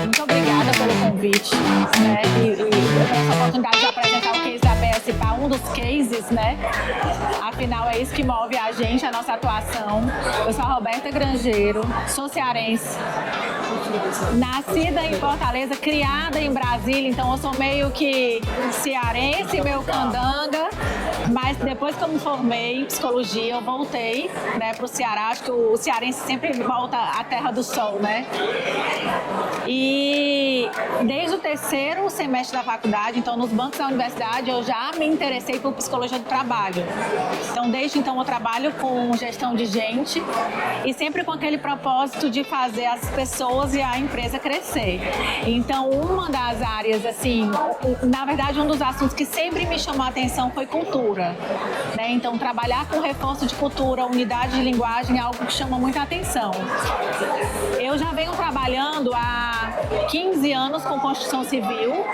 Muito obrigada pelo convite, né? E essa oportunidade de apresentar o case da BSPA, um dos cases, né? Afinal, é isso que move a gente, a nossa atuação. Eu sou a Roberta Grangeiro, sou cearense. Nascida em Fortaleza, criada em Brasília, então eu sou meio que cearense, meio candanga, mas depois que eu me formei em psicologia, eu voltei, né, para o Ceará. Acho que o cearense sempre volta à terra do sol, né? E desde o terceiro semestre da faculdade, então nos bancos da universidade, eu já me interessei por psicologia do trabalho. Então desde então eu trabalho com gestão de gente e sempre com aquele propósito de fazer as pessoas e a empresa crescer. Então uma das áreas, assim, na verdade um dos assuntos que sempre me chamou a atenção foi cultura, né? Então trabalhar com reforço de cultura, unidade de linguagem é algo que chama muita atenção. Eu já venho trabalhando há 15 anos com construção civil,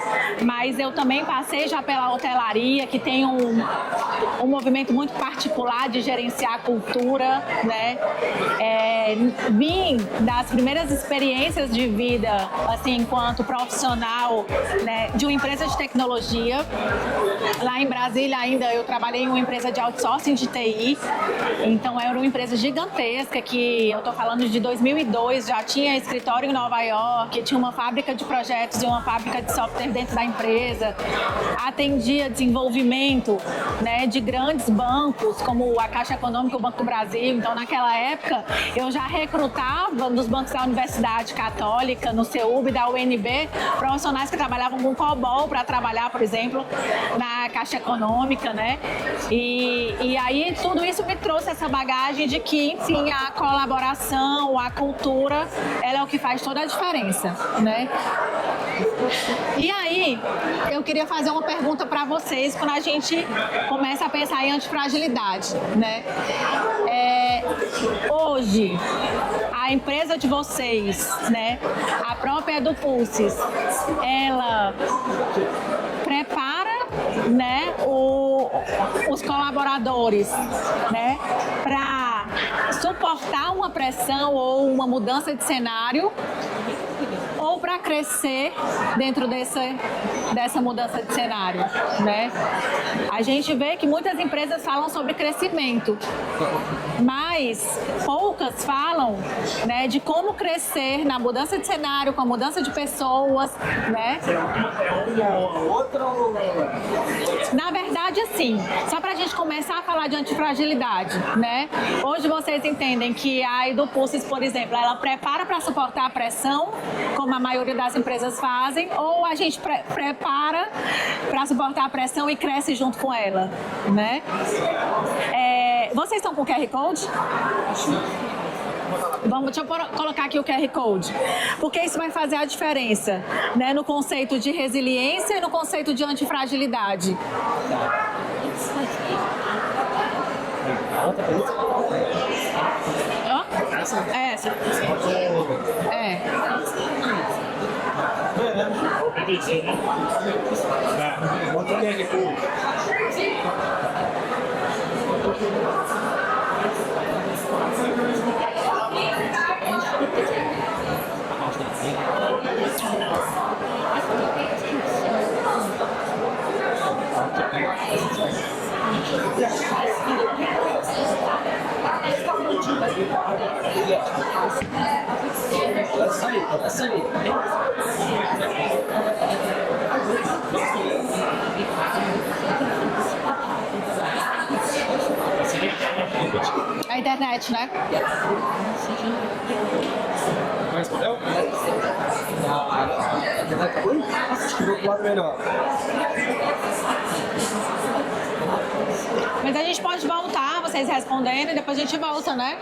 mas eu também passei já pela hotelaria, que tem um movimento muito particular de gerenciar a cultura, né? Vim das primeiras experiências de vida, assim, enquanto profissional, né, de uma empresa de tecnologia. Lá em Brasília ainda eu trabalhei em uma empresa de outsourcing de TI, então era uma empresa gigantesca que eu tô falando de 2002, já tinha escritório em Nova York, tinha uma fábrica de projetos e uma fábrica de software dentro da empresa, atendia desenvolvimento, né, de grandes bancos como a Caixa Econômica e o Banco do Brasil. Então naquela época eu já recrutava nos bancos da Universidade Católica, no CEUB, da UNB, profissionais que trabalhavam com COBOL para trabalhar, por exemplo, na Caixa Econômica, né? E aí tudo isso me trouxe essa bagagem de que, enfim, a colaboração, a cultura, ela é o que faz toda a diferença, né? E aí, eu queria fazer uma pergunta para vocês quando a gente começa a pensar em antifragilidade, né? Hoje, a empresa de vocês, né, a própria EduPulses, ela prepara, né, os colaboradores, né, para suportar uma pressão ou uma mudança de cenário, ou para crescer dentro dessa mudança de cenário, né? A gente vê que muitas empresas falam sobre crescimento, mas poucas falam, né, de como crescer na mudança de cenário, com a mudança de pessoas, né? Na verdade, assim, só para a gente começar a falar de antifragilidade, né? Hoje vocês entendem que a EduPulses, por exemplo, ela prepara para suportar a pressão, como a maioria das empresas fazem, ou a gente prepara para suportar a pressão e cresce junto com ela, né? Vocês estão com o QR Code? Deixa eu colocar aqui o QR Code, porque isso vai fazer a diferença, né, no conceito de resiliência e no conceito de antifragilidade. Essa? Bota o QR Code. A internet, né? Respondeu? Acho que vou pro lado melhor. Mas a gente pode voltar, vocês respondendo, e depois a gente volta, né?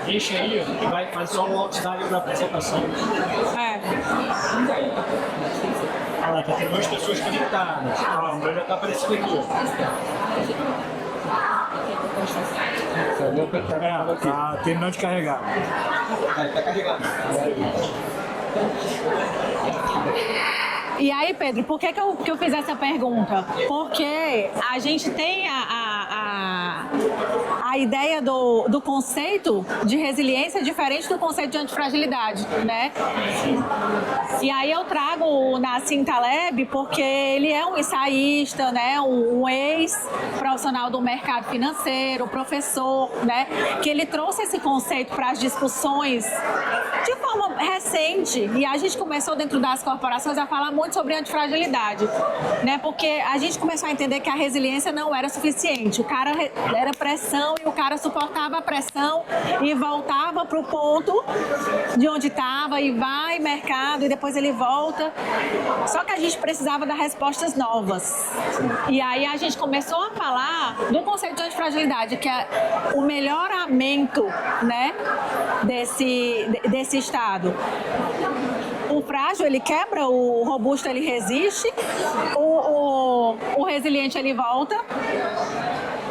Deixa aí, que vai fazer só um outside da apresentação. Olha lá, tem 2 pessoas conectadas. O meu já está aparecendo aqui. Tá terminando de carregar. Tá carregando. E aí, Pedro, por que eu fiz essa pergunta? Porque a gente tem a a ideia do conceito de resiliência é diferente do conceito de antifragilidade, né? E aí eu trago o Nassim Taleb porque ele é um ensaísta, né? Um ex-profissional do mercado financeiro, professor, né? Que ele trouxe esse conceito para as discussões de forma recente, e a gente começou dentro das corporações a falar muito sobre antifragilidade, né? Porque a gente começou a entender que a resiliência não era suficiente. O cara era pressão e o cara suportava a pressão e voltava para o ponto de onde estava e vai mercado e depois ele volta. Só que a gente precisava dar respostas novas. E aí a gente começou a falar do conceito de antifragilidade, que é o melhoramento, né, desse estado. O frágil, ele quebra, o robusto, ele resiste, o resiliente, ele volta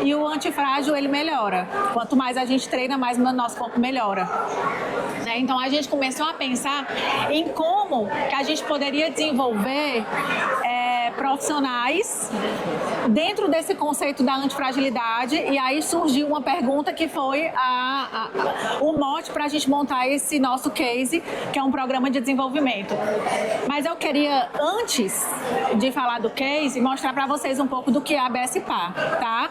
e o antifrágil, ele melhora. Quanto mais a gente treina, mais o nosso corpo melhora. Então, a gente começou a pensar em como que a gente poderia desenvolver profissionais dentro desse conceito da antifragilidade, e aí surgiu uma pergunta que foi o mote para a gente montar esse nosso case, que é um programa de desenvolvimento. Mas eu queria, antes de falar do case, mostrar para vocês um pouco do que é a BSPar, tá?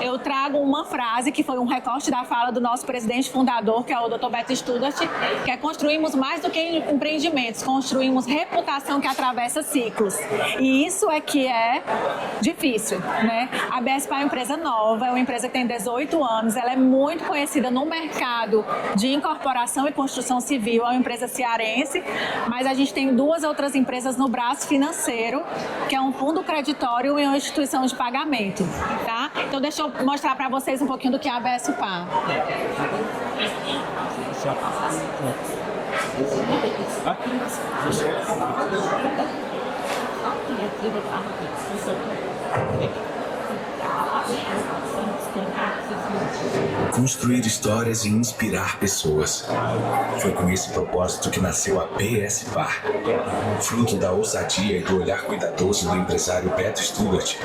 Eu trago uma frase que foi um recorte da fala do nosso presidente fundador, que é o Dr. Beto Studart, que é: construímos mais do que empreendimentos, construímos reputação que atravessa ciclos. E isso é que é difícil, né? A BSPar é uma empresa nova, é uma empresa que tem 18 anos, ela é muito conhecida no mercado de incorporação e construção civil, é uma empresa cearense, mas a gente tem 2 outras empresas no braço financeiro, que é um fundo creditório e uma instituição de pagamento, tá? Então, deixa eu mostrar para vocês um pouquinho do que é a BSPar. Construir histórias e inspirar pessoas. Foi com esse propósito que nasceu a BSPar, fruto da ousadia e do olhar cuidadoso do empresário Beto Studart.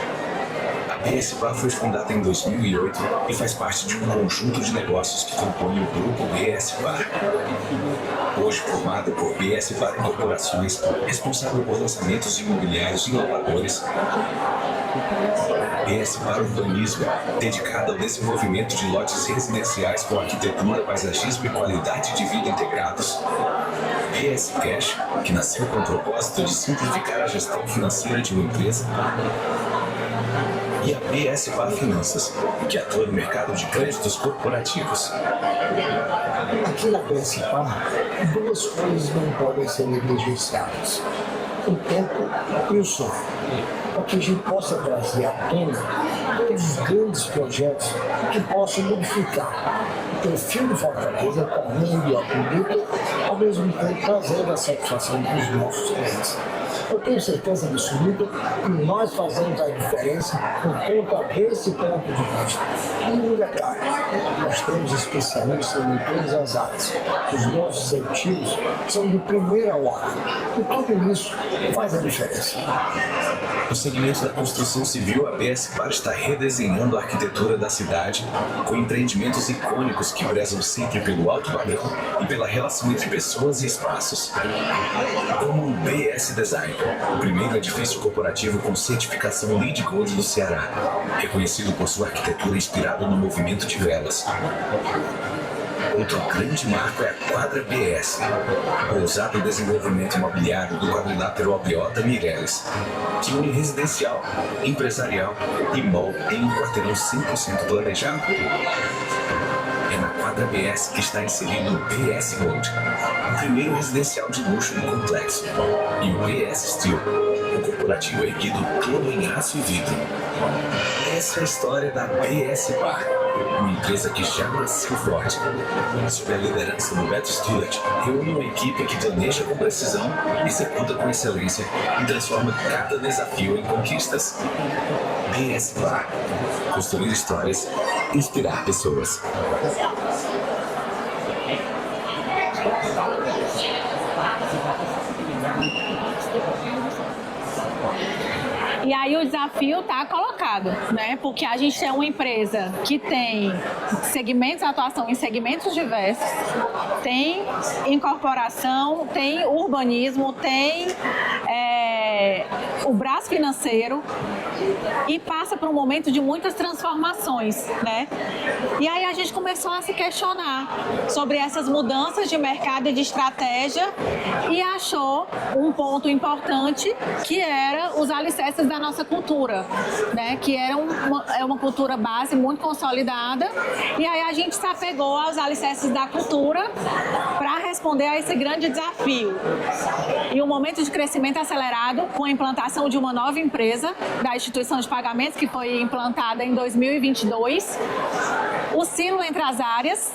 A BSPar foi fundada em 2008 e faz parte de um conjunto de negócios que compõe o grupo BSPar. Hoje formado por BSPar Corporações, responsável por lançamentos imobiliários inovadores, BSPar Urbanismo, dedicada ao desenvolvimento de lotes residenciais com arquitetura, paisagismo e qualidade de vida integrados, BS Cash, que nasceu com o propósito de simplificar a gestão financeira de uma empresa, e a BSPar Finanças, que atua no mercado de créditos corporativos. Aqui na BSPar, 2 coisas não podem ser negligenciadas: o tempo e o som, para que a gente possa trazer à tona aqueles grandes projetos que possam modificar o perfil de Fortaleza para o mundo e ao público, ao mesmo tempo trazendo a satisfação dos nossos clientes. Eu tenho certeza absoluta que nós fazemos a diferença por conta desse ponto de vista. E um detalhe, nós temos especialistas em todas as áreas. Os nossos executivos são de primeira hora. E tudo isso faz a diferença. No segmento da construção civil, a BSPar está redesenhando a arquitetura da cidade com empreendimentos icônicos que prezam sempre pelo alto padrão e pela relação entre pessoas e espaços. Como o BS Design, o primeiro edifício corporativo com certificação LEED Gold do Ceará, reconhecido por sua arquitetura inspirada no movimento de velas. Outro grande marco é a Quadra BS, ousado desenvolvimento imobiliário do quadrilátero Aldeota Meireles, que une residencial, empresarial e mall em um quarteirão 100% planejado. É na Quadra BS que está inserido o BS Gold, o primeiro residencial de luxo do complexo, e o BS Steel, o corporativo erguido todo em aço e vidro. Essa é a história da BSPar, uma empresa que já nasceu forte. Sob a liderança do Beto Studart, reúne uma equipe que planeja com precisão, executa com excelência e transforma cada desafio em conquistas. BSPar, construir histórias, inspirar pessoas. E aí o desafio está colocado. mercado, né? Porque a gente é uma empresa que tem segmentos, atuação em segmentos diversos, tem incorporação, tem urbanismo, tem o braço financeiro e passa por um momento de muitas transformações, né? E aí a gente começou a se questionar sobre essas mudanças de mercado e de estratégia e achou um ponto importante que era os alicerces da nossa cultura, né? Que era uma cultura base muito consolidada e aí a gente se apegou aos alicerces da cultura para responder a esse grande desafio. E um momento de crescimento acelerado com a implantação de uma nova empresa da instituição de pagamentos que foi implantada em 2022, o silo entre as áreas,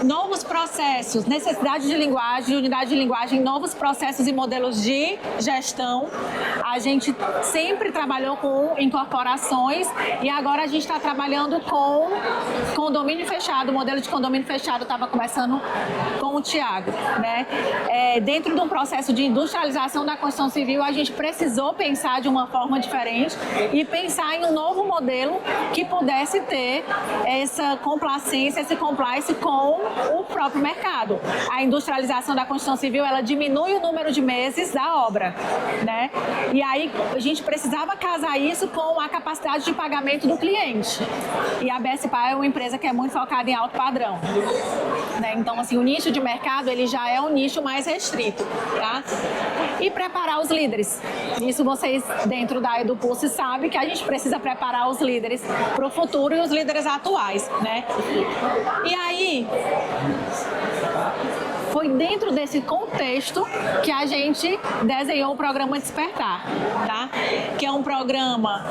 novos processos, necessidade de linguagem, unidade de linguagem, novos processos e modelos de gestão. A gente sempre trabalhou com incorporações e agora a gente está trabalhando com condomínio fechado. O modelo de condomínio fechado estava começando com o Thiago, né? Dentro de um processo de industrialização da construção civil, a gente precisou pensar de uma forma diferente e pensar em um novo modelo que pudesse ter essa complacência, esse compliance com o próprio mercado. A industrialização da construção civil, ela diminui o número de meses da obra, né? E aí a gente precisava casar isso com a capacidade de pagamento do cliente. E a BSPA é uma empresa que é muito focada em alto padrão, né? Então, assim, o nicho de mercado, ele já é um nicho mais restrito, tá? E preparar os líderes. Isso vocês, dentro da EduPulse, sabem que a gente precisa preparar os líderes para o futuro e os líderes atuais, né? E aí, foi dentro desse contexto que a gente desenhou o programa Despertar, tá? Que é um programa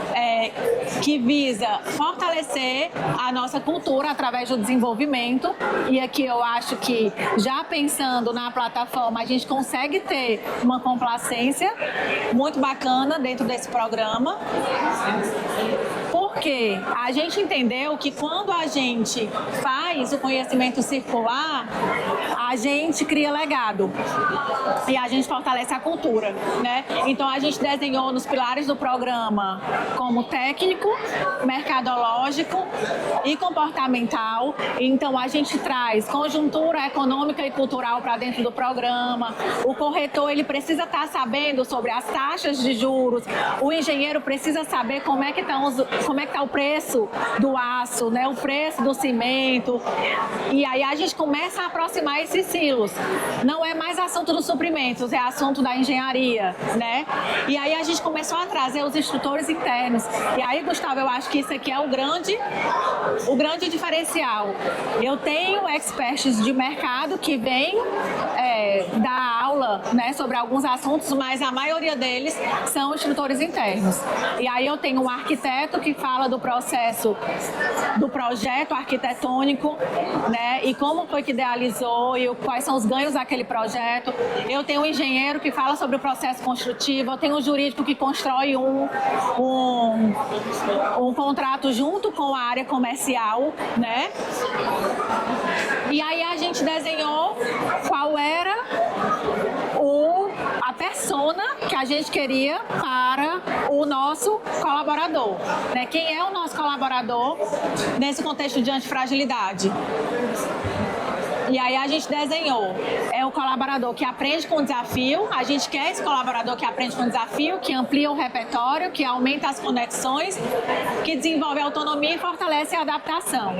que visa fortalecer a nossa cultura através do desenvolvimento. E aqui eu acho que, já pensando na plataforma, a gente consegue ter uma complacência muito bacana dentro desse programa. Porque a gente entendeu que quando a gente faz o conhecimento circular, a gente cria legado e a gente fortalece a cultura, né? Então a gente desenhou nos pilares do programa como técnico, mercadológico e comportamental. Então a gente traz conjuntura econômica e cultural para dentro do programa. O corretor, ele precisa estar sabendo sobre as taxas de juros. O engenheiro precisa saber como é que está o preço do aço, né? O preço do cimento. E aí a gente começa a aproximar esses silos. Não é mais assunto dos suprimentos, é assunto da engenharia, né? E aí a gente começou a trazer os instrutores internos. E aí, Gustavo, eu acho que isso aqui é o grande diferencial. Eu tenho experts de mercado que vêm dar aula, né, sobre alguns assuntos, mas a maioria deles são instrutores internos. E aí eu tenho um arquiteto que fala do processo, do projeto arquitetônico, né, e como foi que idealizou e quais são os ganhos daquele projeto. Eu tenho um engenheiro que fala sobre o processo construtivo, eu tenho um jurídico que constrói um contrato junto com a área comercial, né? E aí a gente desenhou qual era a persona que a gente queria para o nosso colaborador, né? Quem é o nosso colaborador nesse contexto de antifragilidade? E aí a gente desenhou, o colaborador que aprende com o desafio, a gente quer esse colaborador que aprende com o desafio, que amplia o repertório, que aumenta as conexões, que desenvolve a autonomia e fortalece a adaptação.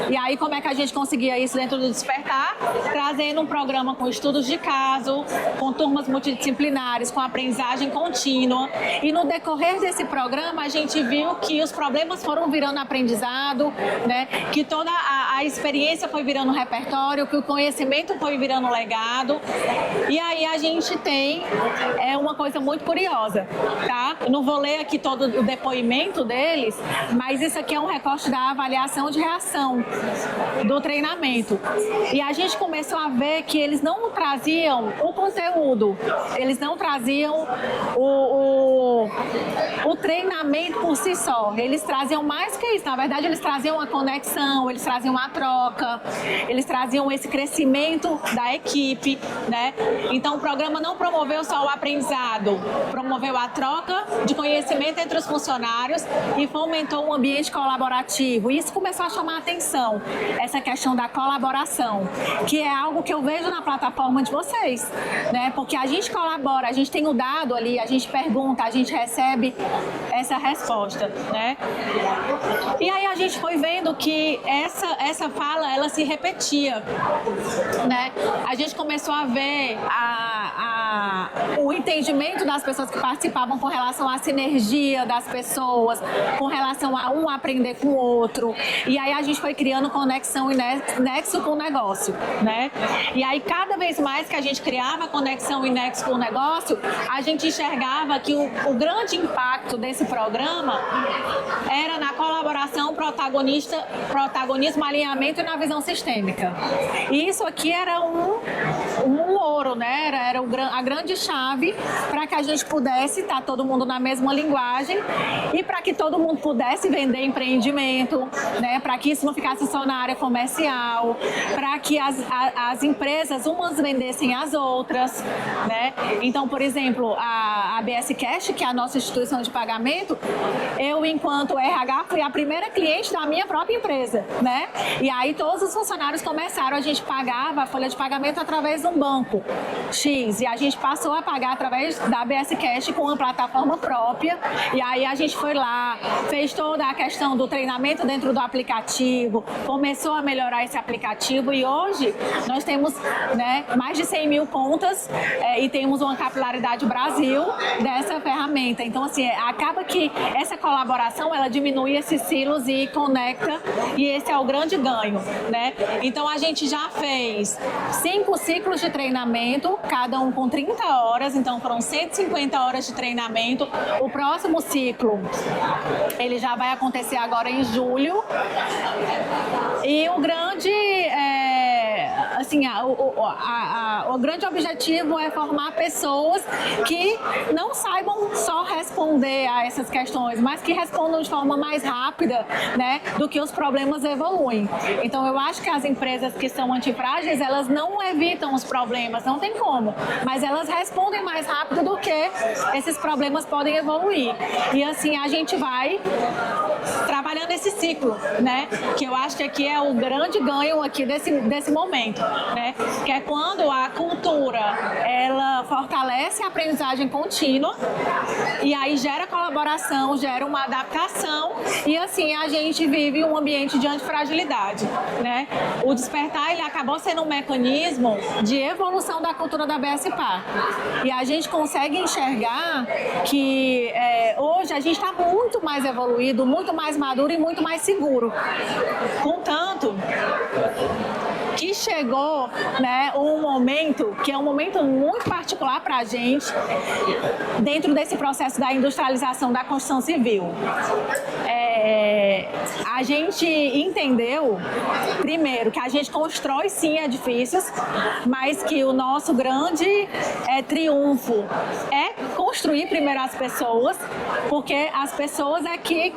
E aí como é que a gente conseguia isso dentro do Despertar? Trazendo um programa com estudos de caso, com turmas multidisciplinares, com aprendizagem contínua. E no decorrer desse programa a gente viu que os problemas foram virando aprendizado, né? Que toda a experiência foi virando repertório, que o conhecimento foi virando legado. E aí a gente tem uma coisa muito curiosa, tá? Eu não vou ler aqui todo o depoimento deles, mas isso aqui é um recorte da avaliação de reação do treinamento. E a gente começou a ver que eles não traziam o conteúdo, eles não traziam o treinamento por si só. Eles traziam mais que isso. Na verdade, eles traziam uma conexão, eles traziam uma troca, eles traziam esse crescimento da equipe, né? Então, o programa não promoveu só o aprendizado, promoveu a troca de conhecimento entre os funcionários e fomentou um ambiente colaborativo. E isso começou a chamar a atenção, essa questão da colaboração, que é algo que eu vejo na plataforma de vocês, né? Porque a gente colabora, a gente tem o dado ali, a gente pergunta, a gente recebe essa resposta, né? E aí a gente foi vendo que essa fala, ela se repetia, né? A gente começou a ver o entendimento das pessoas que participavam com relação à sinergia das pessoas, com relação a um aprender com o outro. E aí a gente foi criando conexão e nexo com o negócio, né? E aí cada vez mais que a gente criava conexão e nexo com o negócio, a gente enxergava que o grande impacto desse programa era na colaboração, protagonismo, alinhamento e na visão sistêmica. E isso aqui era um ouro, né? Era a grande chave para que a gente pudesse estar todo mundo na mesma linguagem e para que todo mundo pudesse vender empreendimento, né? Para que isso não ficasse só na área comercial, para que as empresas umas vendessem às outras, né? Então, por exemplo, a ABS Cash, que é a nossa instituição de pagamento, eu, enquanto RH, fui a primeira cliente da minha própria empresa, né? E aí todos os funcionários começaram, a gente pagava a folha de pagamento através de um banco X, e a gente passou a pagar através da ABS Cash com uma plataforma própria, e aí a gente foi lá, fez toda a questão do treinamento dentro do aplicativo, começou a melhorar esse aplicativo, e hoje nós temos, né, mais de 100 mil contas e temos uma capilaridade Brasil dessa ferramenta. Então, assim, acaba que essa colaboração, ela diminui esses silos e conecta, e esse é o grande ganho, né? Então, a gente já fez 5 ciclos de treinamento, cada um com 30 horas, então foram 150 horas de treinamento. O próximo ciclo, ele já vai acontecer agora em julho, e o grande, o grande objetivo é formar pessoas que não saibam só responder a essas questões, mas que respondam de forma mais rápida, né, do que os problemas evoluem. Então, eu acho que as empresas que são antifrágeis, elas não evitam os problemas, não tem como, mas elas respondem mais rápido do que esses problemas podem evoluir. E assim, a gente vai trabalhando esse ciclo, né, que eu acho que aqui é o grande ganho aqui desse momento, né, que é quando a cultura, ela fortalece a aprendizagem contínua, e aí gera colaboração, gera uma adaptação, e assim a gente vive um ambiente de antifragilidade, né? O Despertar, ele acabou sendo um mecanismo de evolução da cultura da BSPA, e a gente consegue enxergar que hoje a gente está muito mais evoluído, muito mais maduro e muito mais seguro. Contanto que chegou, né, um momento que é um momento muito particular para a gente dentro desse processo da industrialização da construção civil. A gente entendeu, primeiro, que a gente constrói sim edifícios, mas que o nosso grande triunfo é construir primeiro as pessoas, porque as pessoas é que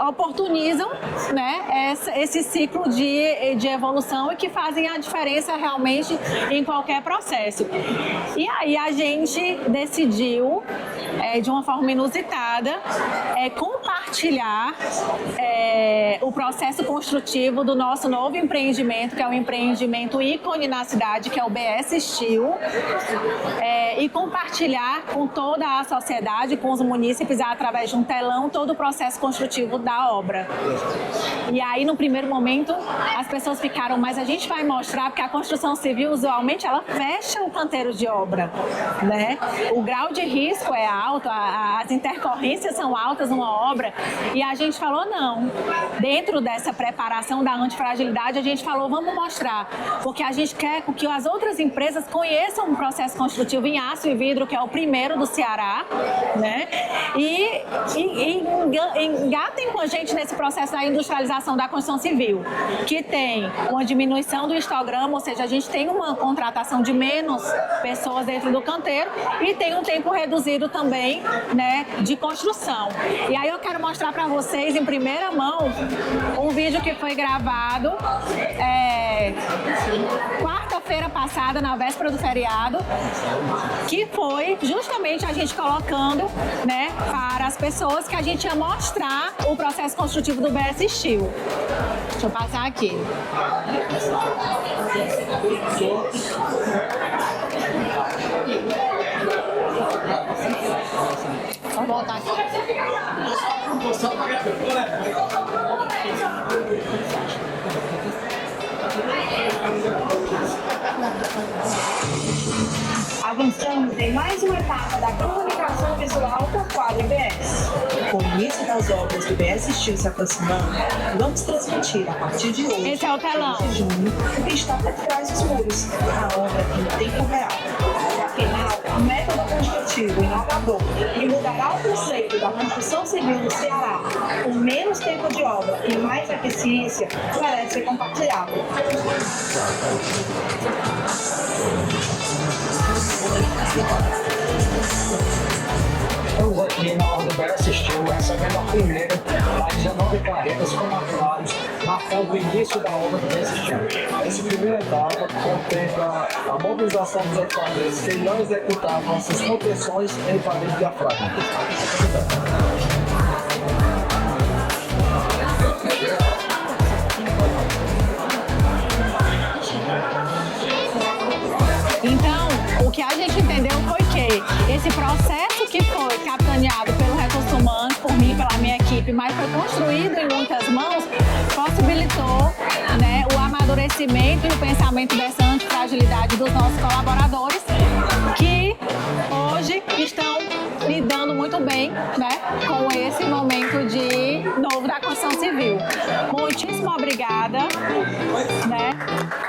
oportunizam, né, esse ciclo de evolução e que fazem a diferença realmente em qualquer processo. E aí a gente decidiu, de uma forma inusitada, compartilhar o processo construtivo do nosso novo empreendimento, que é um empreendimento ícone na cidade, que é o BS Steel, e compartilhar com toda a sociedade, com os munícipes, através de um telão, todo o processo construtivo da obra. E aí, no primeiro momento, as pessoas ficaram, mas a gente vai mostrar, porque a construção civil, usualmente, ela fecha o canteiro de obra, né? O grau de risco é alto, as intercorrências são altas numa obra, e a gente falou, não. Dentro dessa preparação da antifragilidade, a gente falou, vamos mostrar, porque a gente quer que as outras empresas conheçam o processo construtivo em aço e vidro, que é o primeiro do Ceará, né? E engatem com a gente nesse processo da industrialização da construção civil, que tem uma diminuição do histograma, ou seja, a gente tem uma contratação de menos pessoas dentro do canteiro e tem um tempo reduzido também, né, de construção. E aí eu quero mostrar para vocês em primeira mão um vídeo que foi gravado quarta-feira passada, na véspera do feriado, que foi justamente a gente colocando, né, para as pessoas que a gente ia mostrar o processo construtivo do BS Steel. Deixa eu passar aqui. Vou voltar aqui. Avançamos em mais uma etapa da comunicação visual por quadro IBS. Com o início das obras do BS Steel se aproximando, vamos transmitir a partir de hoje, Esse é o telão. 3 de junho, o que está por trás dos muros, a obra em tempo real. Afinal, o método construtivo inovador que mudará o conceito da construção civil no Ceará, com menos tempo de obra e mais eficiência, merece ser compartilhado. Estamos aqui na obra do BS Steel, recebendo a primeira das 19 carretas com maquinários, marcando o início da obra do BS Steel. Essa primeira etapa contempla a mobilização dos equipamentos que irão executar nossas contenções em parede diafragmática. Então, o que a gente entendeu foi que esse processo que foi capitaneado pelo Recursos Humanos, por mim, pela minha equipe, mas foi construído em muitas mãos, possibilitou, né, o amadurecimento e o pensamento dessa antifragilidade dos nossos colaboradores, que hoje estão lidando muito bem, né, com esse momento de novo da construção civil. Muitíssimo obrigada, né?